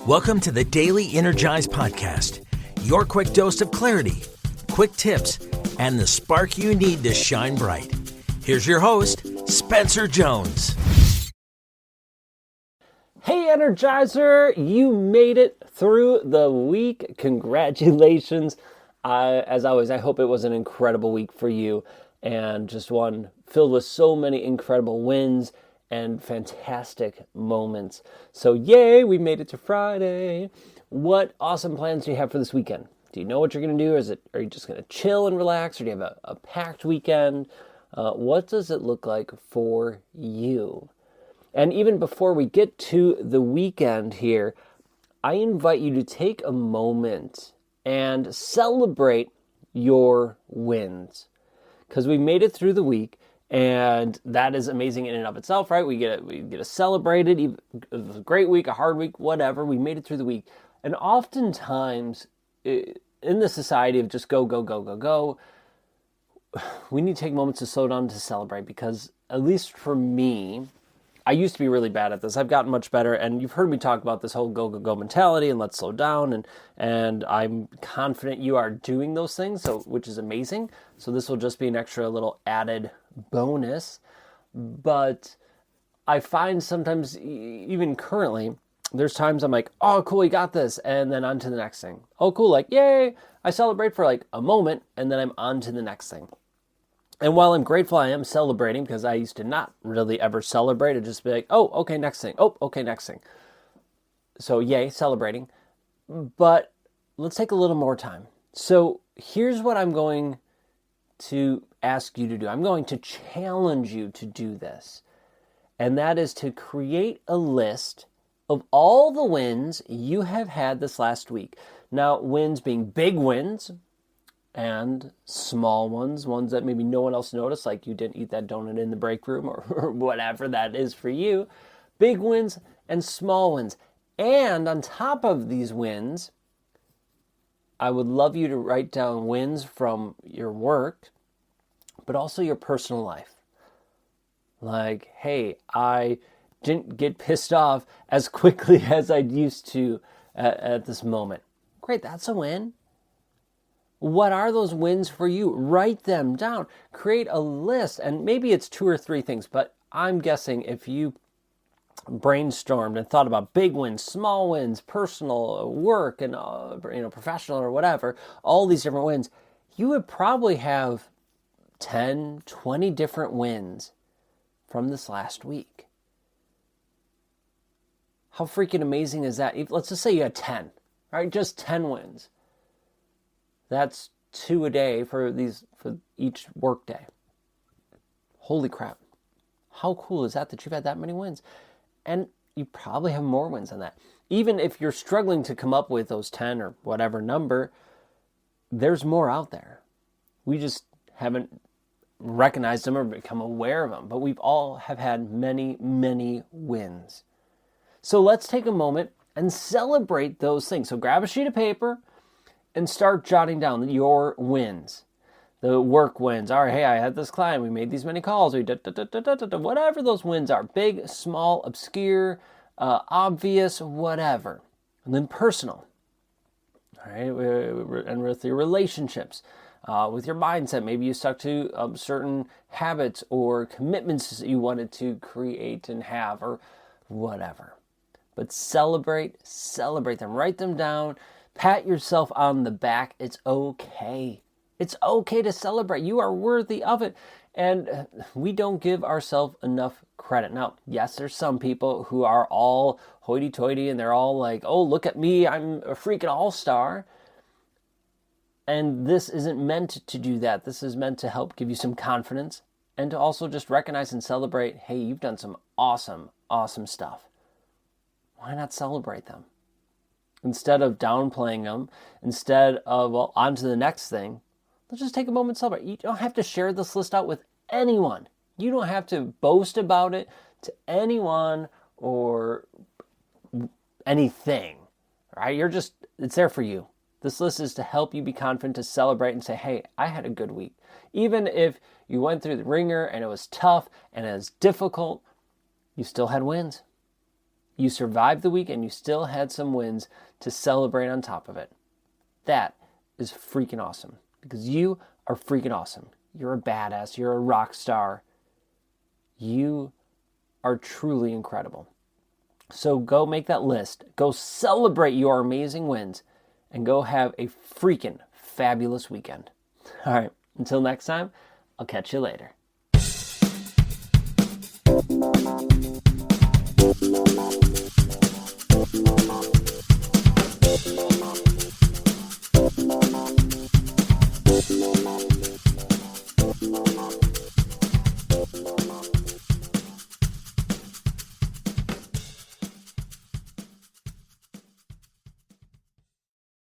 Welcome to the Daily Energize Podcast, your quick dose of clarity, quick tips, and the spark you need to shine bright. Here's your host, Spencer Jones. Hey Energizer, you made it through the week. Congratulations. As always, I hope it was an incredible week for you and just one filled with so many incredible wins and fantastic moments. So yay, we made it to Friday. What awesome plans do you have for this weekend? Do you know what you're going to do? Are you just going to chill and relax, or do you have a packed weekend? What does it look like for you? And even before we get to the weekend here, I invite you to take a moment and celebrate your wins, because we made it through the week. And that is amazing in and of itself, right? We get to celebrate it. It was a great week, a hard week, whatever. We made it through the week. And oftentimes, in the society of just go, we need to take moments to slow down to celebrate. Because at least for me, I used to be really bad at this. I've gotten much better. And you've heard me talk about this whole go mentality and let's slow down. And I'm confident you are doing those things, which is amazing. So this will just be an extra little added bonus. But I find sometimes, even currently, there's times I'm like, oh, cool, you got this. And then on to the next thing. Oh, cool, like, yay. I celebrate for like a moment, and then I'm on to the next thing. And while I'm grateful, I am celebrating, because I used to not really ever celebrate. I'd just be like, oh, okay, next thing. Oh, okay, next thing. So yay, celebrating. But let's take a little more time. So here's what I'm going to ask you to do. I'm going to challenge you to do this. And that is to create a list of all the wins you have had this last week. Now, wins being big wins and small ones that maybe no one else noticed, like you didn't eat that donut in the break room or whatever that is for you. Big wins and small wins. And on top of these wins, I would love you to write down wins from your work, but also your personal life. Like, hey, I didn't get pissed off as quickly as I used to at this moment. Great, that's a win. What are those wins for you? Write them down. Create a list, and maybe it's 2 or 3 things, but I'm guessing if you brainstormed and thought about big wins, small wins, personal, work, and professional or whatever, all these different wins, you would probably have 10, 20 different wins from this last week. How freaking amazing is that? Let's just say you had 10, right? Just 10 wins. That's 2 a day for each work day. Holy crap. How cool is that you've had that many wins? And you probably have more wins than that. Even if you're struggling to come up with those 10 or whatever number, there's more out there. We just haven't recognized them or become aware of them. But we've all have had many, many wins. So let's take a moment and celebrate those things. So grab a sheet of paper and start jotting down your wins, the work wins. All right, hey, I had this client. We made these many calls. Whatever those wins are, big, small, obscure, obvious, whatever. And then personal. All right, and with your relationships, with your mindset. Maybe you stuck to certain habits or commitments that you wanted to create and have, or whatever. But celebrate them. Write them down. Pat yourself on the back. It's okay. It's okay to celebrate. You are worthy of it. And we don't give ourselves enough credit. Now, yes, there's some people who are all hoity-toity and they're all like, oh, look at me. I'm a freaking all-star. And this isn't meant to do that. This is meant to help give you some confidence and to also just recognize and celebrate, hey, you've done some awesome, awesome stuff. Why not celebrate them? Instead of downplaying them, instead of, well, on to the next thing, let's just take a moment to celebrate. You don't have to share this list out with anyone. You don't have to boast about it to anyone or anything, right? It's there for you. This list is to help you be confident, to celebrate and say, hey, I had a good week. Even if you went through the ringer and it was tough and it was difficult, you still had wins. You survived the week and you still had some wins to celebrate on top of it. That is freaking awesome because you are freaking awesome. You're a badass. You're a rock star. You are truly incredible. So go make that list. Go celebrate your amazing wins and go have a freaking fabulous weekend. All right. Until next time, I'll catch you later.